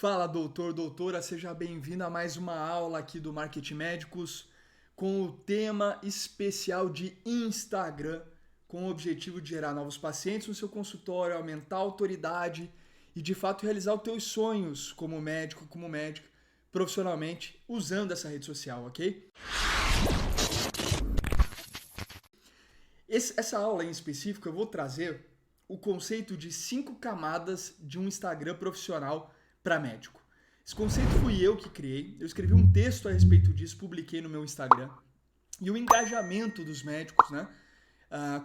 Fala, doutor, doutora, seja bem-vindo a mais uma aula aqui do Marketing Médicos com o tema especial de Instagram, com o objetivo de gerar novos pacientes no seu consultório, aumentar a autoridade e de fato realizar os teus sonhos como médico, como médica, profissionalmente, usando essa rede social, ok? Essa aula em específico eu vou trazer o conceito de 5 camadas de um Instagram profissional para médico. Esse conceito fui eu que criei, eu escrevi um texto a respeito disso, publiquei no meu Instagram, e o engajamento dos médicos,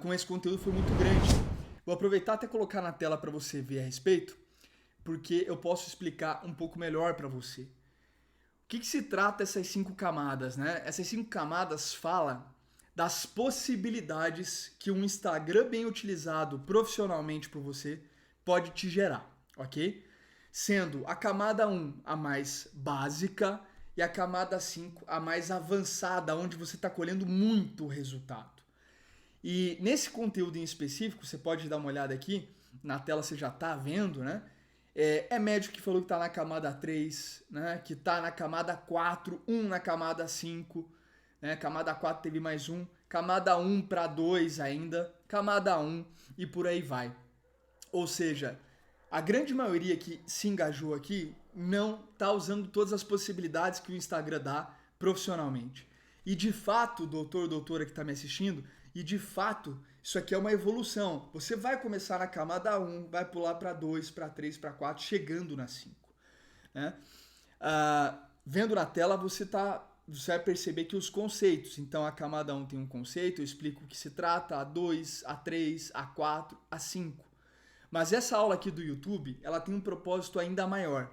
com esse conteúdo foi muito grande. Vou aproveitar até colocar na tela para você ver a respeito, porque eu posso explicar um pouco melhor para você. O que se trata essas 5 camadas, né? Essas 5 camadas falam das possibilidades que um Instagram bem utilizado profissionalmente por você pode te gerar, ok? Sendo a camada 1 a mais básica e a camada 5 a mais avançada, onde você está colhendo muito resultado. E nesse conteúdo em específico, você pode dar uma olhada aqui, na tela você já está vendo, né? É médico que falou que está na camada 3, né? Que está na camada 4, 1 na camada 5, né? Camada 4 teve mais um, camada 1 para 2 ainda, camada 1 e por aí vai. Ou seja, a grande maioria que se engajou aqui não está usando todas as possibilidades que o Instagram dá profissionalmente. E de fato, doutor, doutora que está me assistindo, e de fato, isso aqui é uma evolução. Você vai começar na camada 1, vai pular para 2, para 3, para 4, chegando na 5. Né? Vendo na tela, você vai perceber que os conceitos. Então, a camada 1 tem um conceito, eu explico o que se trata, a 2, a 3, a 4, a 5. Mas essa aula aqui do YouTube, ela tem um propósito ainda maior.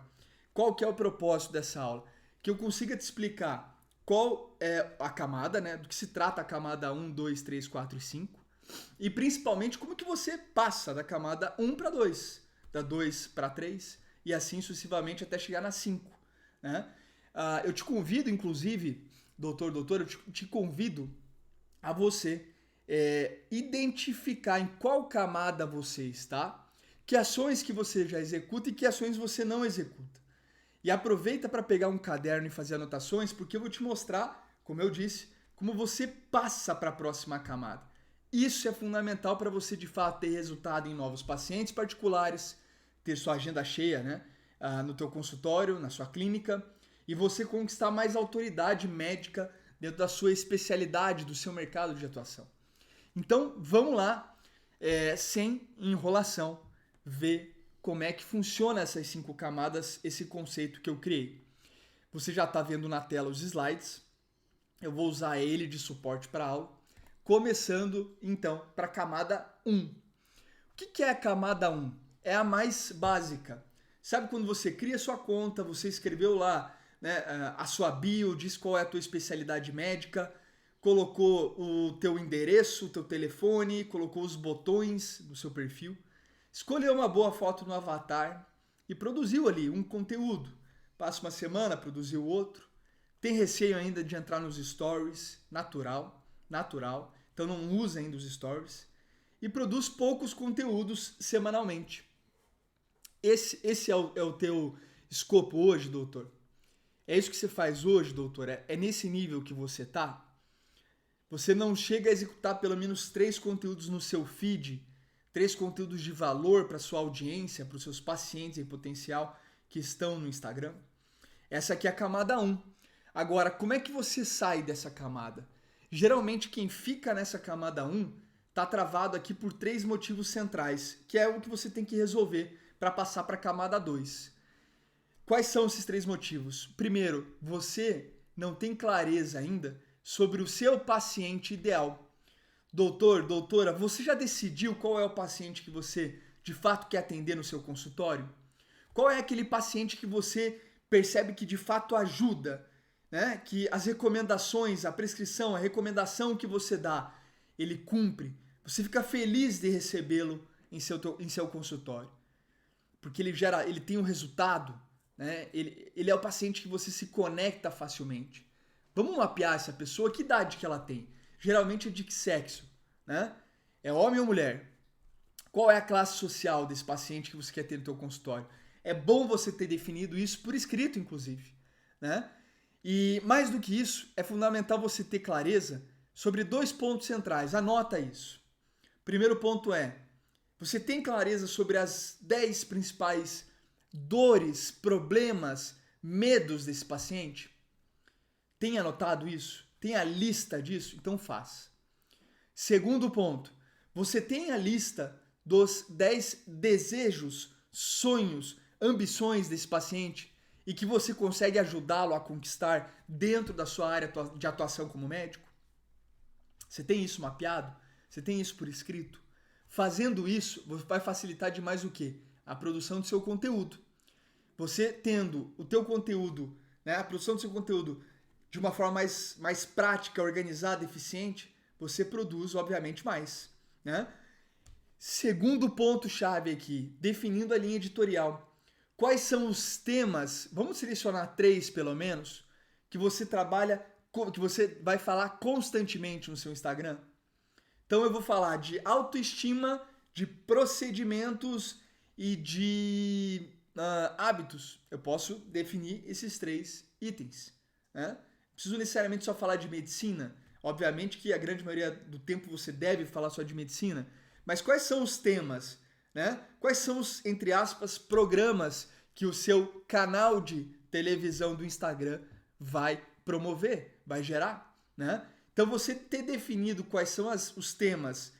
Qual que é o propósito dessa aula? Que eu consiga te explicar qual é a camada, né? Do que se trata a camada 1, 2, 3, 4 e 5. E principalmente como que você passa da camada 1 para 2, da 2 para 3 e assim sucessivamente até chegar na 5. Né? Eu te convido, inclusive, doutor, eu te convido a você identificar em qual camada você está, que ações que você já executa e que ações você não executa. E aproveita para pegar um caderno e fazer anotações, porque eu vou te mostrar, como eu disse, como você passa para a próxima camada. Isso é fundamental para você, de fato, ter resultado em novos pacientes particulares, ter sua agenda cheia, né, no teu consultório, na sua clínica, e você conquistar mais autoridade médica dentro da sua especialidade, do seu mercado de atuação. Então, vamos lá, sem enrolação, ver como é que funciona essas 5 camadas, esse conceito que eu criei. Você já está vendo na tela os slides, eu vou usar ele de suporte para a aula, começando então para a camada 1. O que é a camada 1? É a mais básica. Sabe quando você cria sua conta, você escreveu lá, né, a sua bio, diz qual é a tua especialidade médica, colocou o teu endereço, o teu telefone, colocou os botões do seu perfil, escolheu uma boa foto no avatar e produziu ali um conteúdo. Passa uma semana, produziu outro. Tem receio ainda de entrar nos stories, natural. Então não usa ainda os stories. E produz poucos conteúdos semanalmente. Esse é o teu escopo hoje, doutor? É isso que você faz hoje, doutor? É nesse nível que você está? Você não chega a executar pelo menos 3 conteúdos no seu feed, 3 conteúdos de valor para sua audiência, para os seus pacientes em potencial que estão no Instagram? Essa aqui é a camada 1. Agora, como é que você sai dessa camada? Geralmente, quem fica nessa camada 1 está travado aqui por 3 motivos centrais, que é o que você tem que resolver para passar para a camada 2. Quais são esses 3 motivos? Primeiro, você não tem clareza ainda sobre o seu paciente ideal. Doutor, doutora, você já decidiu qual é o paciente que você de fato quer atender no seu consultório? Qual é aquele paciente que você percebe que de fato ajuda, né? Que as recomendações, a prescrição, a recomendação que você dá, ele cumpre? Você fica feliz de recebê-lo em seu consultório. Porque ele tem um resultado, né? Ele é o paciente que você se conecta facilmente. Vamos mapear essa pessoa, que idade que ela tem? Geralmente é de que sexo, né? É homem ou mulher? Qual é a classe social desse paciente que você quer ter no seu consultório? É bom você ter definido isso por escrito, inclusive, né? E mais do que isso, é fundamental você ter clareza sobre 2 pontos centrais. Anota isso. Primeiro ponto é, você tem clareza sobre as 10 principais dores, problemas, medos desse paciente? Tem anotado isso? Tem a lista disso? Então faça. Segundo ponto, você tem a lista dos 10 desejos, sonhos, ambições desse paciente e que você consegue ajudá-lo a conquistar dentro da sua área de atuação como médico? Você tem isso mapeado? Você tem isso por escrito? Fazendo isso, vai facilitar demais o quê? A produção do seu conteúdo. Você tendo o teu conteúdo, né, a produção do seu conteúdo de uma forma mais prática, organizada, eficiente, você produz, obviamente, mais, né? Segundo ponto-chave aqui, definindo a linha editorial. Quais são os temas, vamos selecionar 3 pelo menos, que você trabalha, que você vai falar constantemente no seu Instagram? Então eu vou falar de autoestima, de procedimentos e de hábitos. Eu posso definir esses 3 itens, né? Preciso necessariamente só falar de medicina. Obviamente que a grande maioria do tempo você deve falar só de medicina. Mas quais são os temas, né? Quais são os, entre aspas, programas que o seu canal de televisão do Instagram vai promover, vai gerar, né? Então você ter definido quais são os temas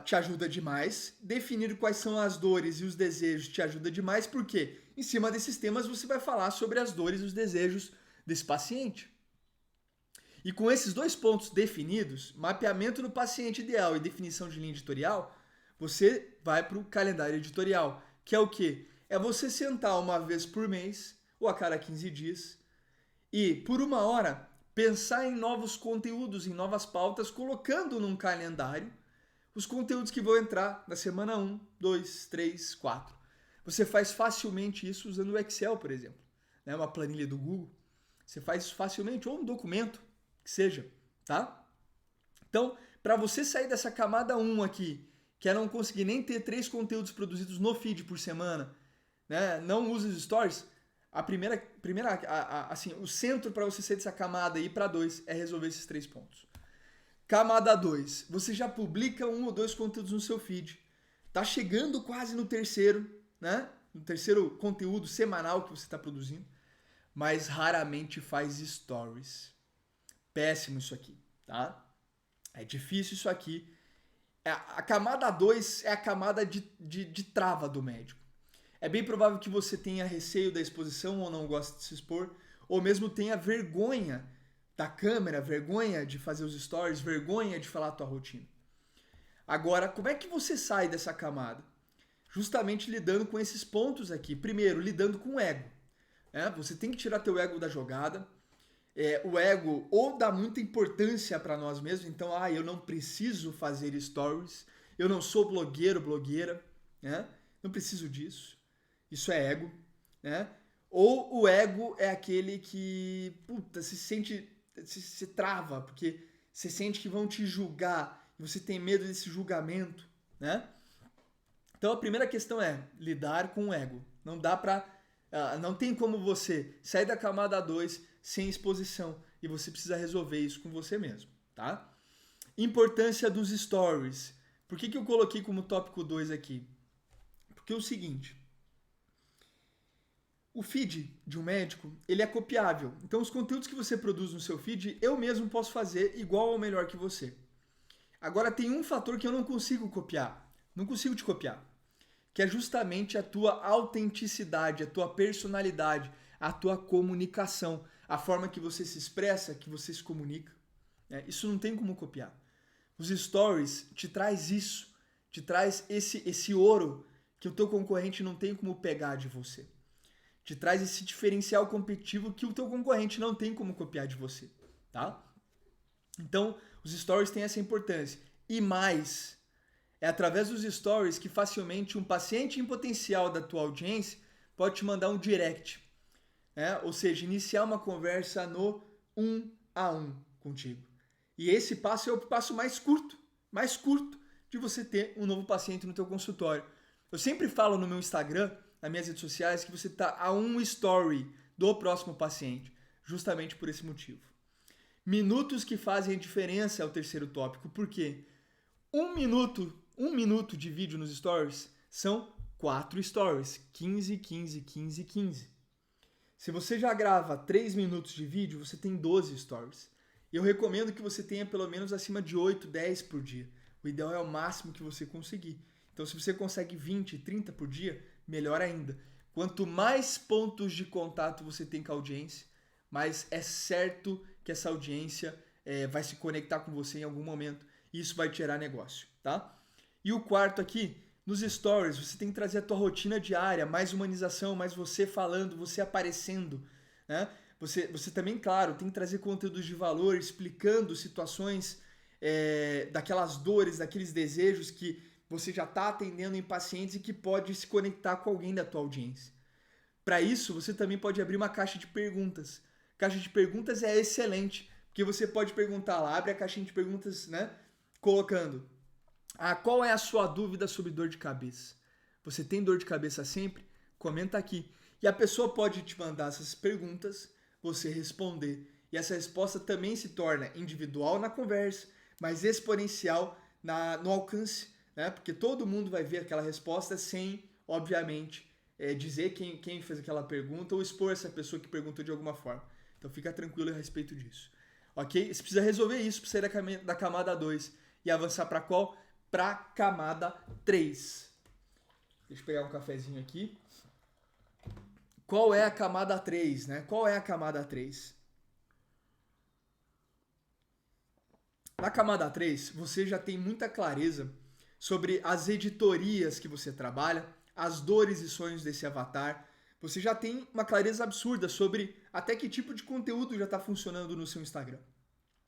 te ajuda demais. Definir quais são as dores e os desejos te ajuda demais, porque em cima desses temas você vai falar sobre as dores e os desejos desse paciente. E com esses 2 pontos definidos, mapeamento do paciente ideal e definição de linha editorial, você vai para o calendário editorial, que é o quê? É você sentar uma vez por mês ou a cada 15 dias e, por 1 hora, pensar em novos conteúdos, em novas pautas, colocando num calendário os conteúdos que vão entrar na semana 1, 2, 3, 4. Você faz facilmente isso usando o Excel, por exemplo, né? Uma planilha do Google. Você faz isso facilmente, ou um documento, que seja, tá? Então, para você sair dessa camada 1 aqui, que é não conseguir nem ter 3 conteúdos produzidos no feed por semana, né? Não use os stories, assim, o centro para você sair dessa camada e ir para 2 é resolver esses 3 pontos. Camada 2, você já publica 1 ou 2 conteúdos no seu feed. Tá chegando quase no terceiro, né? No terceiro conteúdo semanal que você está produzindo, mas raramente faz stories. Péssimo isso aqui, tá? É difícil isso aqui. A camada 2 é a camada de trava do médico. É bem provável que você tenha receio da exposição ou não goste de se expor, ou mesmo tenha vergonha da câmera, vergonha de fazer os stories, vergonha de falar a tua rotina. Agora, como é que você sai dessa camada? Justamente lidando com esses pontos aqui. Primeiro, lidando com o ego. Você tem que tirar teu ego da jogada. O ego ou dá muita importância para nós mesmos, então, eu não preciso fazer stories, eu não sou blogueiro, blogueira, né? Não preciso disso. Isso é ego, né? Ou o ego é aquele que, se sente, se trava, porque você sente que vão te julgar e você tem medo desse julgamento, né? Então a primeira questão é lidar com o ego. Não dá pra, não tem como você sair da camada 2 sem exposição e você precisa resolver isso com você mesmo, tá? Importância dos stories. Por que eu coloquei como tópico 2 aqui? Porque é o seguinte, o feed de um médico, ele é copiável. Então os conteúdos que você produz no seu feed, eu mesmo posso fazer igual ou melhor que você. Agora tem um fator que eu não consigo copiar, não consigo te copiar, que é justamente a tua autenticidade, a tua personalidade, a tua comunicação, a forma que você se expressa, que você se comunica. Isso não tem como copiar. Os stories te traz isso, te traz esse ouro que o teu concorrente não tem como pegar de você. Te traz esse diferencial competitivo que o teu concorrente não tem como copiar de você, tá? Então, os stories têm essa importância. E mais, é através dos stories que facilmente um paciente em potencial da tua audiência pode te mandar um direct, ou seja, iniciar uma conversa no 1 a 1 contigo. E esse passo é o passo mais curto de você ter um novo paciente no teu consultório. Eu sempre falo no meu Instagram, nas minhas redes sociais que você está a um story do próximo paciente, justamente por esse motivo. Minutos que fazem a diferença é o terceiro tópico, porque um minuto de vídeo nos stories são 4 stories, 15, 15, 15, 15. Se você já grava 3 minutos de vídeo, você tem 12 stories. Eu recomendo que você tenha pelo menos acima de 8, 10 por dia. O ideal é o máximo que você conseguir. Então, se você consegue 20, 30 por dia, melhor ainda. Quanto mais pontos de contato você tem com a audiência, mais é certo que essa audiência vai se conectar com você em algum momento e isso vai te gerar negócio, tá? E o quarto aqui, nos stories, você tem que trazer a tua rotina diária, mais humanização, mais você falando, você aparecendo, né? Você também, claro, tem que trazer conteúdos de valor, explicando situações daquelas dores, daqueles desejos que você já está atendendo em pacientes e que pode se conectar com alguém da tua audiência. Para isso, você também pode abrir uma caixa de perguntas. Caixa de perguntas é excelente, porque você pode perguntar lá, abre a caixinha de perguntas, né? Colocando, qual é a sua dúvida sobre dor de cabeça? Você tem dor de cabeça sempre? Comenta aqui. E a pessoa pode te mandar essas perguntas, você responder. E essa resposta também se torna individual na conversa, mas exponencial no alcance, né? Porque todo mundo vai ver aquela resposta sem, obviamente, dizer quem fez aquela pergunta ou expor essa pessoa que perguntou de alguma forma. Então fica tranquilo a respeito disso. Ok? Você precisa resolver isso para sair da camada 2 e avançar para qual? Para camada 3. Deixa eu pegar um cafezinho aqui. Qual é a camada 3, né? Qual é a camada 3? Na camada 3, você já tem muita clareza sobre as editorias que você trabalha, as dores e sonhos desse avatar. Você já tem uma clareza absurda sobre até que tipo de conteúdo já está funcionando no seu Instagram.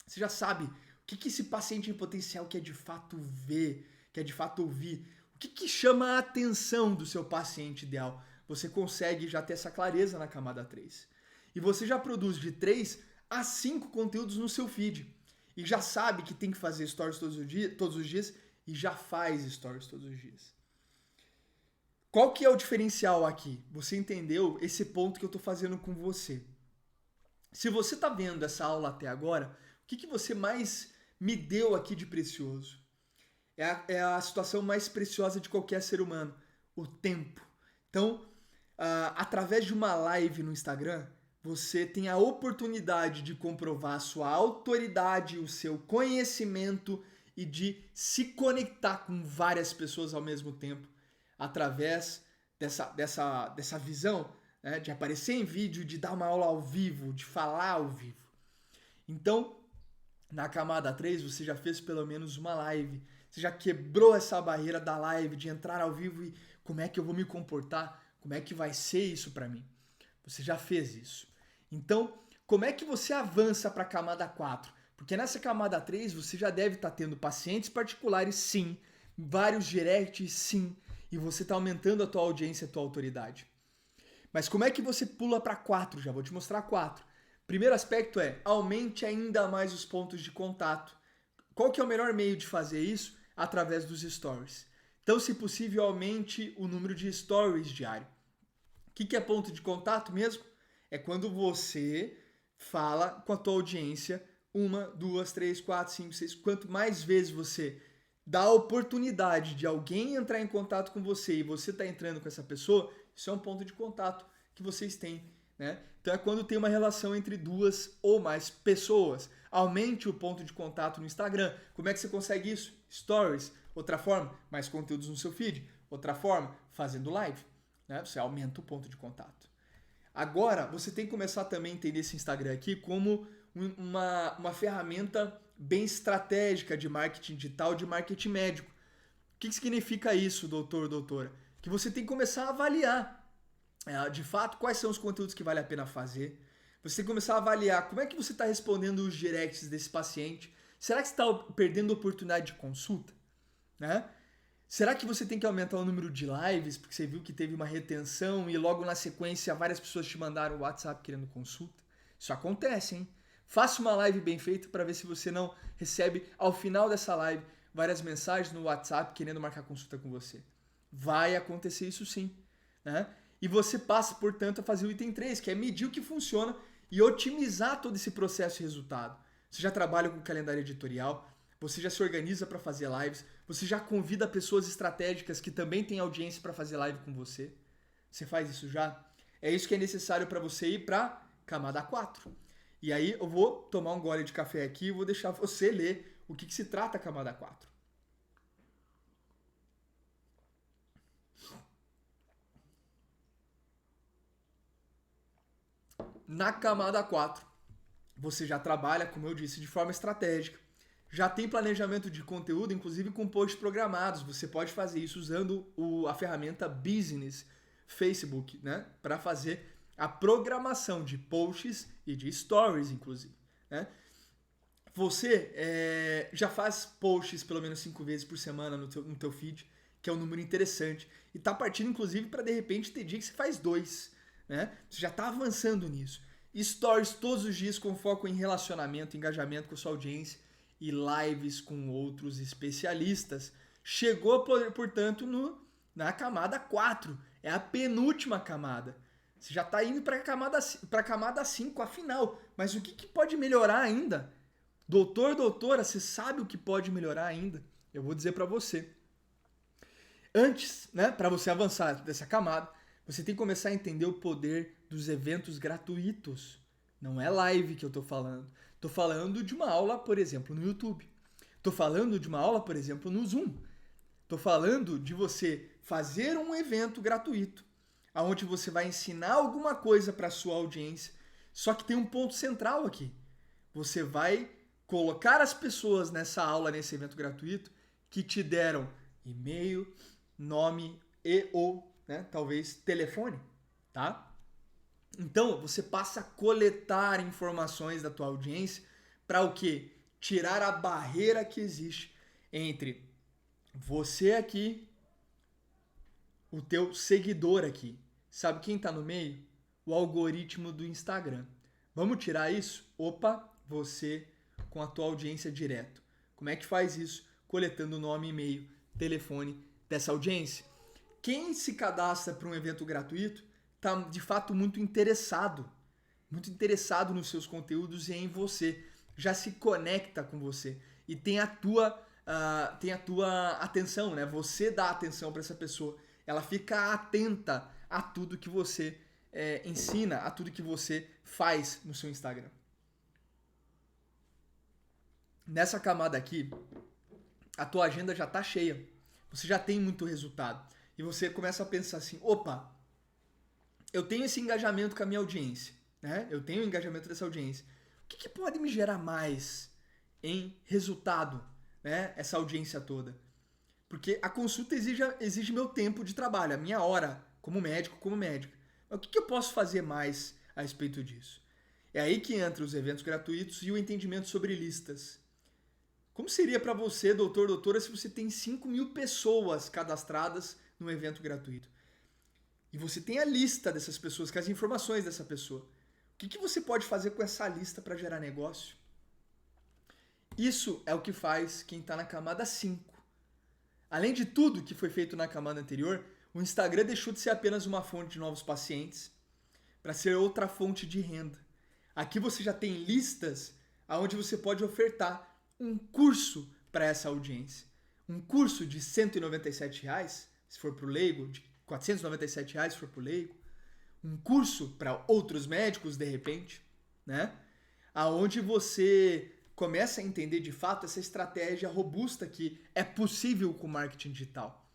Você já sabe o que esse paciente em potencial quer de fato ver, quer de fato ouvir. O que chama a atenção do seu paciente ideal. Você consegue já ter essa clareza na camada 3. E você já produz de 3 a 5 conteúdos no seu feed. E já sabe que tem que fazer stories todos os dias e já faz stories todos os dias. Qual que é o diferencial aqui? Você entendeu esse ponto que eu estou fazendo com você. Se você está vendo essa aula até agora, o que você mais me deu aqui de precioso? É a situação mais preciosa de qualquer ser humano, o tempo. Então, através de uma live no Instagram, você tem a oportunidade de comprovar a sua autoridade, o seu conhecimento e de se conectar com várias pessoas ao mesmo tempo, através dessa visão, né, de aparecer em vídeo, de dar uma aula ao vivo, de falar ao vivo. Então, na camada 3, você já fez pelo menos uma live, você já quebrou essa barreira da live, de entrar ao vivo e como é que eu vou me comportar, como é que vai ser isso para mim. Você já fez isso. Então, como é que você avança para a camada 4? Porque nessa camada 3 você já deve estar tendo pacientes particulares, sim, vários directs, sim, e você está aumentando a tua audiência e a tua autoridade. Mas como é que você pula para 4? Já vou te mostrar 4. Primeiro aspecto é, aumente ainda mais os pontos de contato. Qual que é o melhor meio de fazer isso? Através dos stories. Então, se possível, aumente o número de stories diário. O que é ponto de contato mesmo? É quando você fala com a tua audiência 1, 2, 3, 4, 5, 6. Quanto mais vezes você dá a oportunidade de alguém entrar em contato com você e você está entrando com essa pessoa, isso é um ponto de contato que vocês têm, né? Então é quando tem uma relação entre duas ou mais pessoas. Aumente o ponto de contato no Instagram. Como é que você consegue isso? Stories. Outra forma, mais conteúdos no seu feed. Outra forma, fazendo live, né? Você aumenta o ponto de contato. Agora, você tem que começar também a entender esse Instagram aqui como uma ferramenta bem estratégica de marketing digital, de marketing médico. O que significa isso, doutor, doutora? Que você tem que começar a avaliar, de fato, quais são os conteúdos que vale a pena fazer. Você tem que começar a avaliar como é que você está respondendo os directs desse paciente. Será que você está perdendo oportunidade de consulta? Né? Será que você tem que aumentar o número de lives porque você viu que teve uma retenção e logo na sequência várias pessoas te mandaram o WhatsApp querendo consulta? Isso acontece, hein? Faça uma live bem feita para ver se você não recebe ao final dessa live várias mensagens no WhatsApp querendo marcar consulta com você. Vai acontecer isso sim, né? E você passa, portanto, a fazer o item 3, que é medir o que funciona e otimizar todo esse processo de resultado. Você já trabalha com calendário editorial, você já se organiza para fazer lives, você já convida pessoas estratégicas que também têm audiência para fazer live com você. Você faz isso já? É isso que é necessário para você ir para camada 4. E aí eu vou tomar um gole de café aqui e vou deixar você ler o que se trata a camada 4. Na camada 4, você já trabalha, como eu disse, de forma estratégica. Já tem planejamento de conteúdo, inclusive com posts programados. Você pode fazer isso usando a ferramenta Business Facebook, né? Para fazer a programação de posts e de stories, inclusive. Né? Você já faz posts pelo menos 5 vezes por semana no teu feed, que é um número interessante. E tá partindo, inclusive, para de repente ter dia que você faz 2. Né? Você já está avançando nisso. Stories todos os dias com foco em relacionamento, engajamento com a sua audiência e lives com outros especialistas. Chegou, portanto, na camada 4. É a penúltima camada. Você já está indo para a camada 5, a final. Mas o que pode melhorar ainda? Doutora, você sabe o que pode melhorar ainda? Eu vou dizer para você. Antes, né, para você avançar dessa camada, você tem que começar a entender o poder dos eventos gratuitos. Não é live que eu estou falando. Estou falando de uma aula, por exemplo, no YouTube. Estou falando de uma aula, por exemplo, no Zoom. Estou falando de você fazer um evento gratuito, onde você vai ensinar alguma coisa para a sua audiência. Só que tem um ponto central aqui. Você vai colocar as pessoas nessa aula, nesse evento gratuito, que te deram e-mail, nome e ou, né, talvez telefone, tá? Então, você passa a coletar informações da tua audiência para o quê? Tirar a barreira que existe entre você aqui, o teu seguidor aqui. Sabe quem está no meio? O algoritmo do Instagram. Vamos tirar isso? Opa, você com a tua audiência direto. Como é que faz isso? Coletando nome, e-mail, telefone dessa audiência. Quem se cadastra para um evento gratuito está de fato muito interessado nos seus conteúdos e em você. Já se conecta com você e tem a tua atenção, né? Você dá atenção para essa pessoa. Ela fica atenta a tudo que você ensina, a tudo que você faz no seu Instagram. Nessa camada aqui, a tua agenda já está cheia. Você já tem muito resultado. E você começa a pensar assim, opa, eu tenho esse engajamento com a minha audiência, né? Eu tenho o engajamento dessa audiência. O que pode me gerar mais em resultado, né? Essa audiência toda? Porque a consulta exige meu tempo de trabalho, a minha hora como médico, como médica. Mas o que eu posso fazer mais a respeito disso? É aí que entra os eventos gratuitos e o entendimento sobre listas. Como seria para você, doutora, se você tem 5.000 pessoas cadastradas num evento gratuito? E você tem a lista dessas pessoas, com as informações dessa pessoa. O que você pode fazer com essa lista para gerar negócio? Isso é o que faz quem está na camada 5. Além de tudo que foi feito na camada anterior, o Instagram deixou de ser apenas uma fonte de novos pacientes para ser outra fonte de renda. Aqui você já tem listas onde você pode ofertar um curso para essa audiência. Um curso de R$ 197, se for para o leigo, de R$ 497 se for para o leigo. Um curso para outros médicos, de repente, né? Aonde você começa a entender de fato essa estratégia robusta que é possível com marketing digital.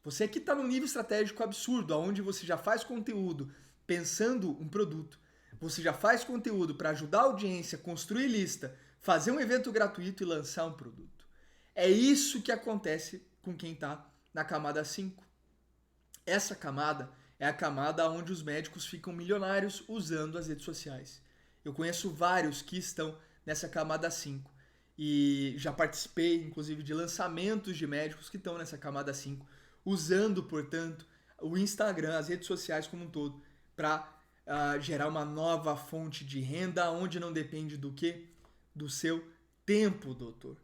Você aqui está num nível estratégico absurdo, onde você já faz conteúdo pensando um produto, você já faz conteúdo para ajudar a audiência a construir lista, fazer um evento gratuito e lançar um produto. É isso que acontece com quem está na camada 5. Essa camada é a camada onde os médicos ficam milionários usando as redes sociais. Eu conheço vários que estão nessa camada 5 e já participei, inclusive, de lançamentos de médicos que estão nessa camada 5, usando, portanto, o Instagram, as redes sociais como um todo, para gerar uma nova fonte de renda, onde não depende do quê? Do seu tempo, doutor.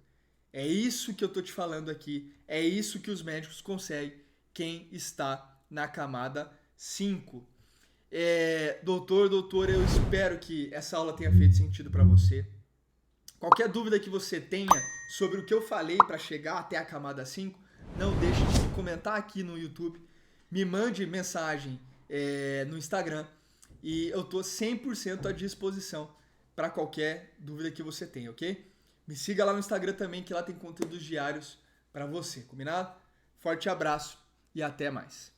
É isso que eu tô te falando aqui. É isso que os médicos conseguem. Quem está na camada 5. Doutor, eu espero que essa aula tenha feito sentido para você. Qualquer dúvida que você tenha sobre o que eu falei para chegar até a camada 5, não deixe de comentar aqui no YouTube, me mande mensagem no Instagram e eu tô 100% à disposição para qualquer dúvida que você tenha, ok? Me siga lá no Instagram também, que lá tem conteúdos diários para você, combinado? Forte abraço e até mais.